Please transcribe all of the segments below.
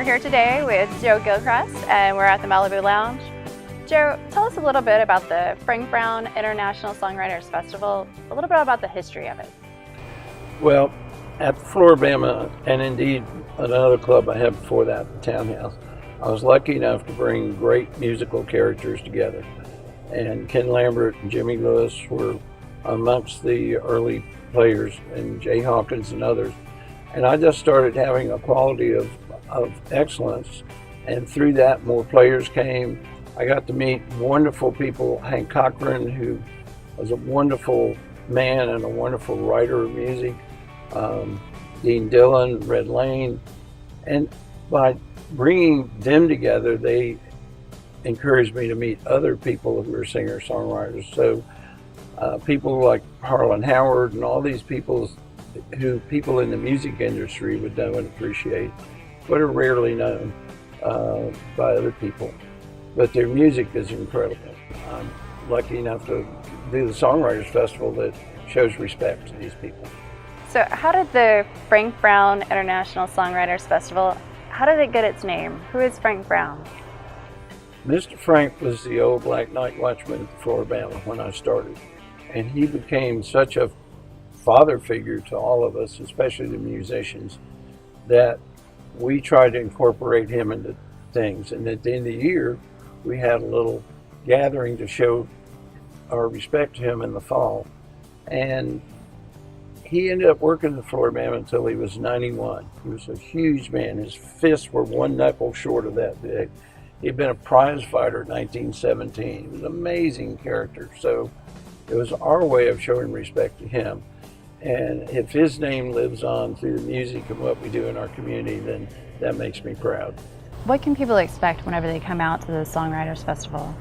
We're here today with Joe Gilchrist, and we're at the Malibu Lounge. Joe, tell us a little bit about the Frank Brown International Songwriters Festival, a little bit about the history of it. Well, at the Floribama, and indeed at another club I had before that, the Townhouse, I was lucky enough to bring great musical characters together. And Ken Lambert and Jimmy Lewis were amongst the early players, and Jay Hawkins and others. And I just started having a quality of excellence, and through that more players came. I got to meet wonderful people, Hank Cochran, who was a wonderful man and a wonderful writer of music, Dean Dillon, Red Lane, and by bringing them together, they encouraged me to meet other people who were singer-songwriters. So people like Harlan Howard and all these people who people in the music industry would know and appreciate, but are rarely known by other people. But their music is incredible. I'm lucky enough to do the Songwriters Festival that shows respect to these people. So how did the Frank Brown International Songwriters Festival, how did it get its name? Who is Frank Brown? Mr. Frank was the old black night watchman at the Floribama when I started. And he became such a father figure to all of us, especially the musicians, that we tried to incorporate him into things. And at the end of the year, we had a little gathering to show our respect to him in the fall. And he ended up working the Floribama until he was 91. He was a huge man. His fists were one knuckle short of that big. He'd been a prize fighter in 1917. He was an amazing character. So it was our way of showing respect to him. And if his name lives on through the music and what we do in our community, then that makes me proud. What can people expect whenever they come out to the Songwriters Festival?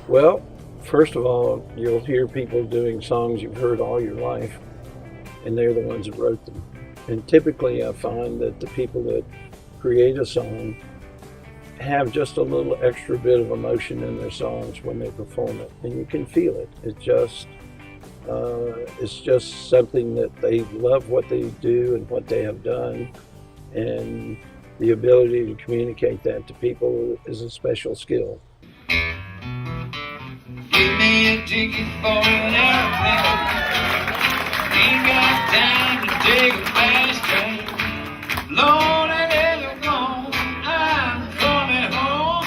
Well, first of all, you'll hear people doing songs you've heard all your life, and they're the ones that wrote them. And typically I find that the people that create a song have just a little extra bit of emotion in their songs when they perform it, and you can feel it. It's just something that they love what they do and what they have done, and the ability to communicate that to people is a special skill. Give me a ticket for an airplane. Ain't got time to take a fast train. Lord, I never gone. I'm coming home.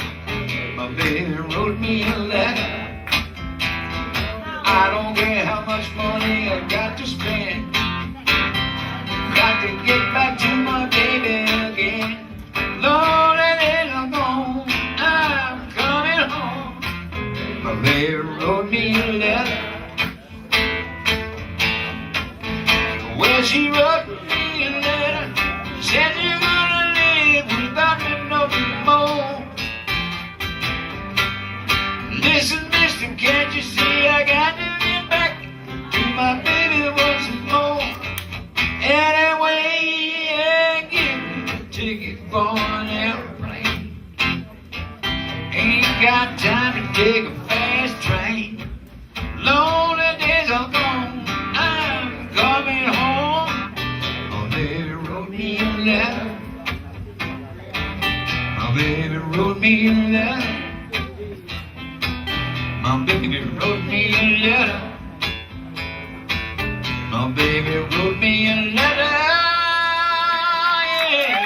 My baby wrote me a letter. I don't care how much money I got to spend. Got to get back to my baby again. Lord, I never gone. I'm coming home. My baby wrote me a letter. Well, she wrote me a letter. Said you're gonna live without me no more. Listen, mister, can't you see I got to get back to my baby once more? Anyway, give me a ticket for an airplane. Ain't got time to take a fast train. Lonely days are gone. I'm coming home. My baby wrote me a letter. My baby wrote me a letter. My baby wrote me a letter. My baby wrote me a letter. Yeah.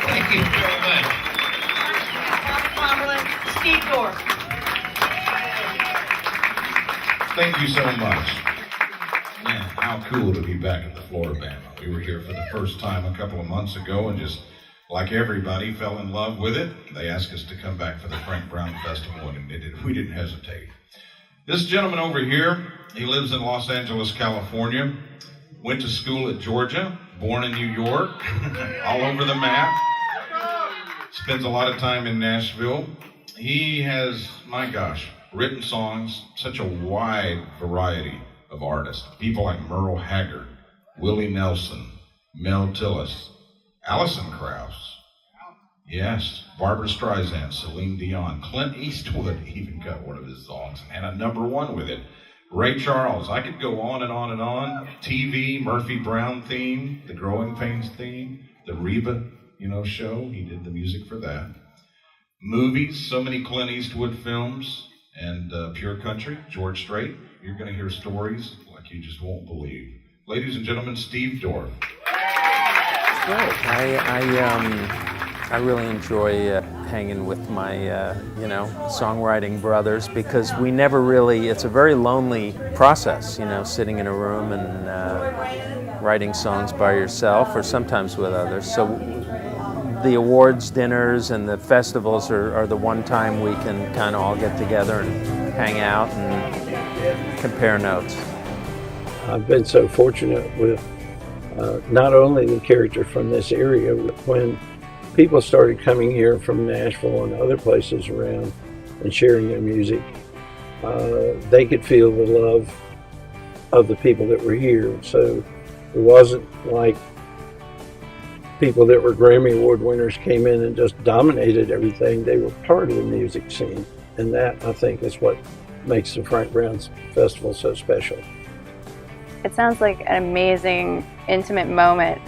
Thank you very much. Steve Dorff. Thank you so much. Man, how cool to be back at the Floribama. We were here for the first time a couple of months ago and just, like everybody, fell in love with it. They asked us to come back for the Frank Brown Festival, and we didn't hesitate. This gentleman over here, he lives in Los Angeles, California, went to school at Georgia, born in New York, all over the map, spends a lot of time in Nashville. He has, my gosh, written songs, such a wide variety of artists. People like Merle Haggard, Willie Nelson, Mel Tillis, Alison Krauss, yes, Barbara Streisand, Celine Dion, Clint Eastwood even got one of his songs and had a #1 with it. Ray Charles. I could go on and on and on. TV, Murphy Brown theme, the Growing Pains theme, the Reba, show. He did the music for that. Movies, so many Clint Eastwood films, and Pure Country, George Strait. You're going to hear stories like you just won't believe. Ladies and gentlemen, Steve Dorff. Great. I really enjoy hanging with my, songwriting brothers, because we never really, it's a very lonely process, sitting in a room and writing songs by yourself or sometimes with others. So the awards dinners and the festivals are the one time we can kind of all get together and hang out and compare notes. I've been so fortunate with not only the character from this area. When people started coming here from Nashville and other places around and sharing their music, they could feel the love of the people that were here. So it wasn't like people that were Grammy Award winners came in and just dominated everything. They were part of the music scene. And that, I think, is what makes the Frank Brown Festival so special. It sounds like an amazing, intimate moment.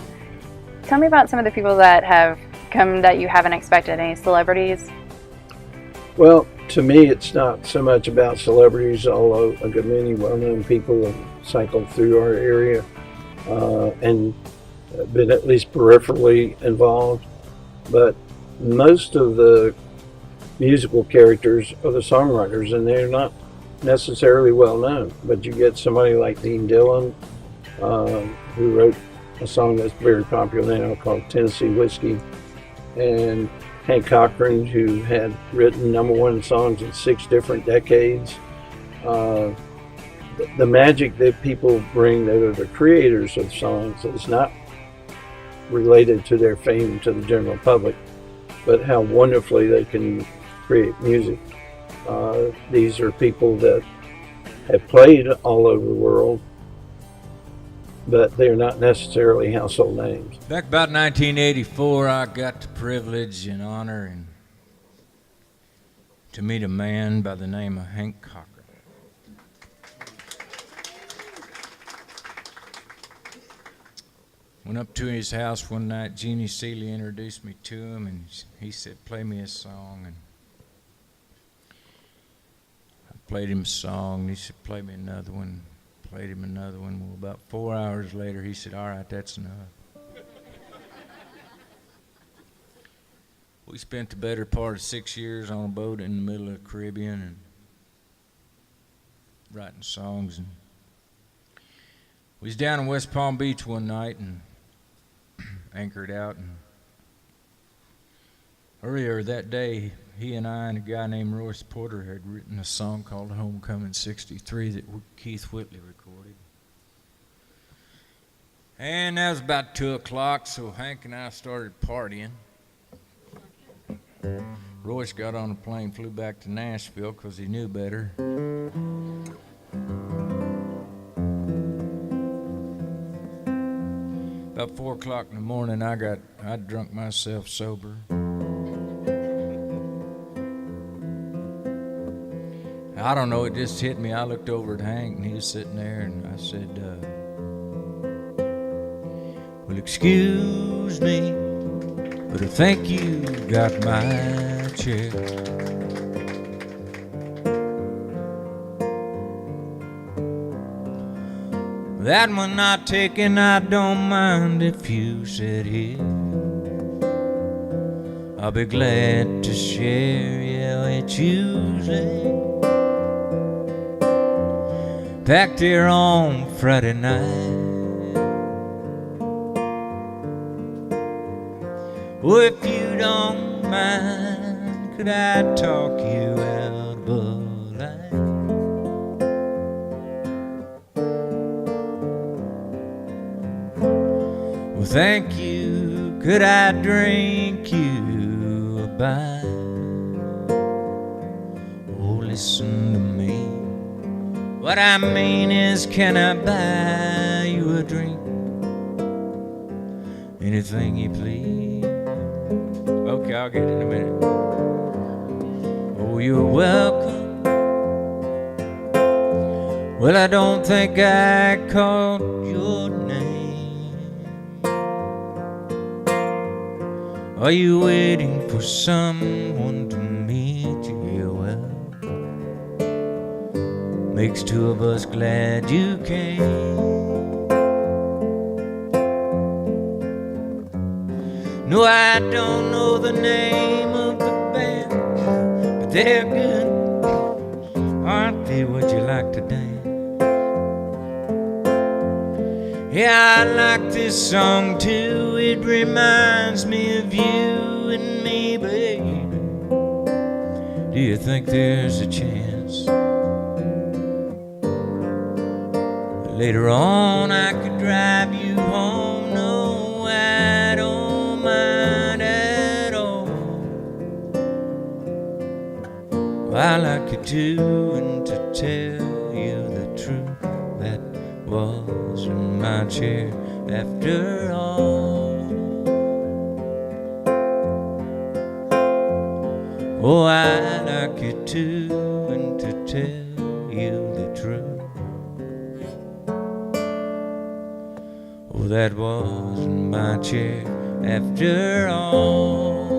Tell me about some of the people that have come that you haven't expected. Any celebrities? Well, to me, it's not so much about celebrities, although a good many well-known people have cycled through our area and been at least peripherally involved. But most of the musical characters are the songwriters, and they're not necessarily well known. But you get somebody like Dean Dillon, who wrote a song that's very popular now called Tennessee Whiskey, and Hank Cochran, who had written #1 songs in 6 different decades. The magic that people bring that are the creators of songs is not related to their fame to the general public, but how wonderfully they can create music. These are people that have played all over the world, but they're not necessarily household names. Back about 1984, I got the privilege and honor to meet a man by the name of Hank Cochran. Went up to his house one night. Jeannie Seeley introduced me to him, and he said, "Play me a song." And I played him a song, and he said, "Play me another one." Played him another one. Well, about 4 hours later, he said, "All right, that's enough." We spent the better part of 6 years on a boat in the middle of the Caribbean and writing songs. And we was down in West Palm Beach one night and anchored out. And earlier that day, he and I and a guy named Royce Porter had written a song called Homecoming 63 that Keith Whitley recorded. And that was about 2 o'clock, so Hank and I started partying. Royce got on a plane, flew back to Nashville because he knew better. About 4 o'clock in the morning, I'd drunk myself sober. I don't know, it just hit me. I looked over at Hank and he was sitting there, and I said, "Well, excuse me, but I think you got my check." That one not taken, I don't mind if you sit here. I'll be glad to share, yeah, it's usually packed here on Friday night. Well, if you don't mind, could I talk you out of Bud Light? Well, thank you, could I drink you a bite? Oh, listen to me. What I mean is, can I buy you a drink? Anything you please. Okay, I'll get it in a minute. Oh, you're welcome. Well, I don't think I called your name. Are you waiting for someone to meet you? Well, makes two of us glad you came. No, I don't know the name of the band, but they're good. Aren't they? Would you like to dance? Yeah, I like this song too. It reminds me of you and me, baby. Do you think there's a chance later on I could drive you home? No, I don't mind at all. I like you too, and to tell you the truth, that was in my chair after all. Oh, I like you too, and to tell you the truth, oh, that was in my chair after all.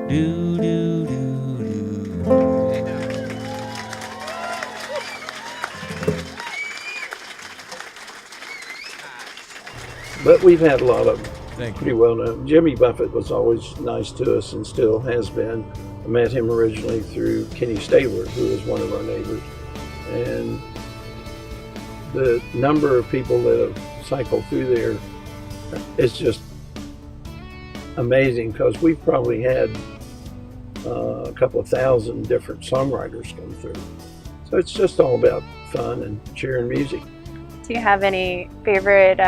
Do, do, do, do. But we've had a lot of Thank pretty well known. Jimmy Buffett was always nice to us and still has been. I met him originally through Kenny Stabler, who was one of our neighbors. And the number of people that have cycled through there is just amazing, because we've probably had a couple of thousand different songwriters come through. So it's just all about fun and sharing music. Do you have any favorite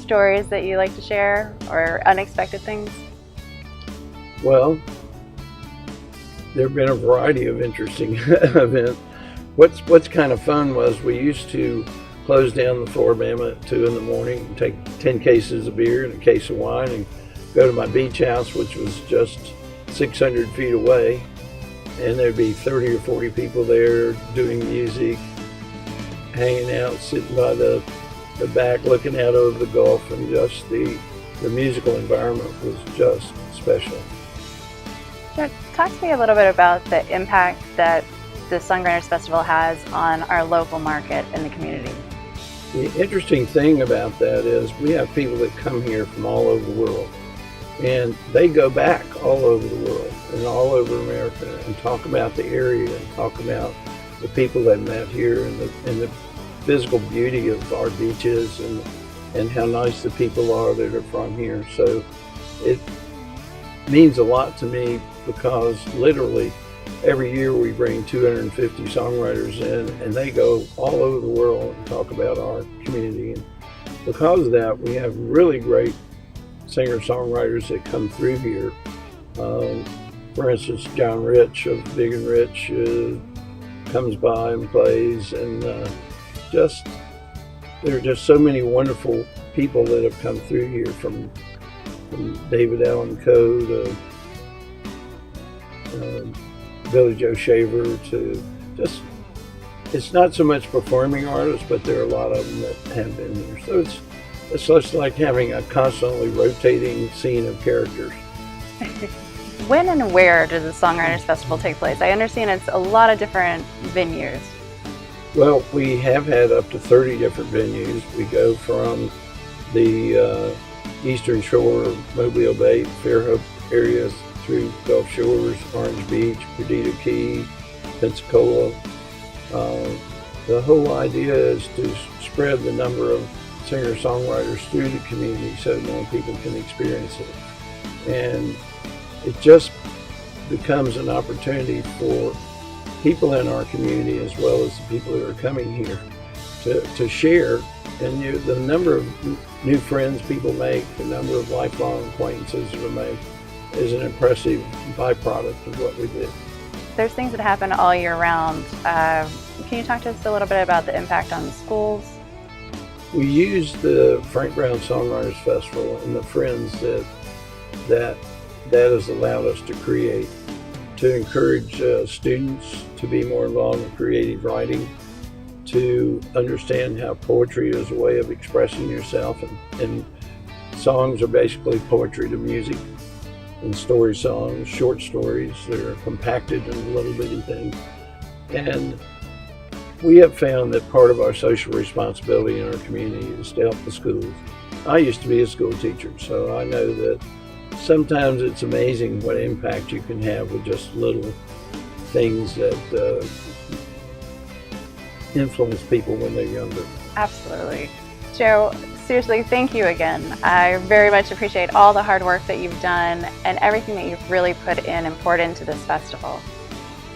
stories that you like to share, or unexpected things? Well, there have been a variety of interesting events. What's kind of fun was we used to close down the Floribama at 2 in the morning and take 10 cases of beer and a case of wine and go to my beach house, which was just 600 feet away, and there'd be 30 or 40 people there doing music, hanging out, sitting by the back, looking out over the Gulf, and just the musical environment was just special. Talk to me a little bit about the impact that the Songwriters Festival has on our local market and the community. The interesting thing about that is we have people that come here from all over the world, and they go back all over the world and all over America and talk about the area and talk about the people they've met here and the physical beauty of our beaches and how nice the people are that are from here. So it means a lot to me, because literally every year we bring 250 songwriters in, and they go all over the world and talk about our community. And because of that, we have really great singer-songwriters that come through here. For instance, John Rich of Big and Rich comes by and plays, and there are just so many wonderful people that have come through here, from David Allen Coe to Billy Joe Shaver to just, it's not so much performing artists, but there are a lot of them that have been here. So it's just like having a constantly rotating scene of characters. When and where does the Songwriters Festival take place? I understand it's a lot of different venues. Well, we have had up to 30 different venues. We go from the eastern shore of Mobile Bay, Fairhope areas, through Gulf Shores, Orange Beach, Perdido Key, Pensacola. The whole idea is to spread the number of singer-songwriters through the community so more people can experience it. And it just becomes an opportunity for people in our community, as well as the people that are coming here, to share. And the number of new friends people make, the number of lifelong acquaintances that are made, is an impressive byproduct of what we did. There's things that happen all year round. Can you talk to us a little bit about the impact on the schools? We use the Frank Brown Songwriters Festival and the friends that has allowed us to create to encourage students to be more involved in creative writing, to understand how poetry is a way of expressing yourself, and songs are basically poetry to music, and story songs, short stories that are compacted into little bitty things. And we have found that part of our social responsibility in our community is to help the schools. I used to be a school teacher, so I know that sometimes it's amazing what impact you can have with just little things that influence people when they're younger. Absolutely. Joe, seriously, thank you again. I very much appreciate all the hard work that you've done and everything that you've really put in and poured into this festival.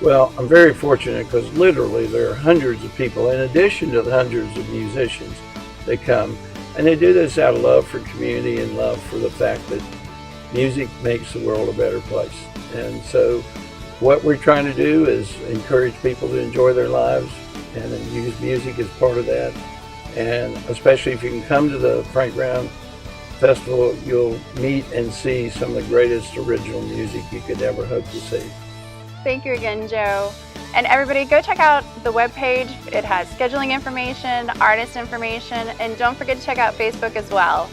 Well, I'm very fortunate because literally there are hundreds of people, in addition to the hundreds of musicians that come, and they do this out of love for community and love for the fact that music makes the world a better place. And so what we're trying to do is encourage people to enjoy their lives and then use music as part of that. And especially if you can come to the Frank Brown Festival, you'll meet and see some of the greatest original music you could ever hope to see. Thank you again, Joe. And everybody, go check out the webpage. It has scheduling information, artist information, and don't forget to check out Facebook as well.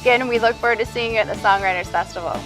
Again, we look forward to seeing you at the Songwriters Festival.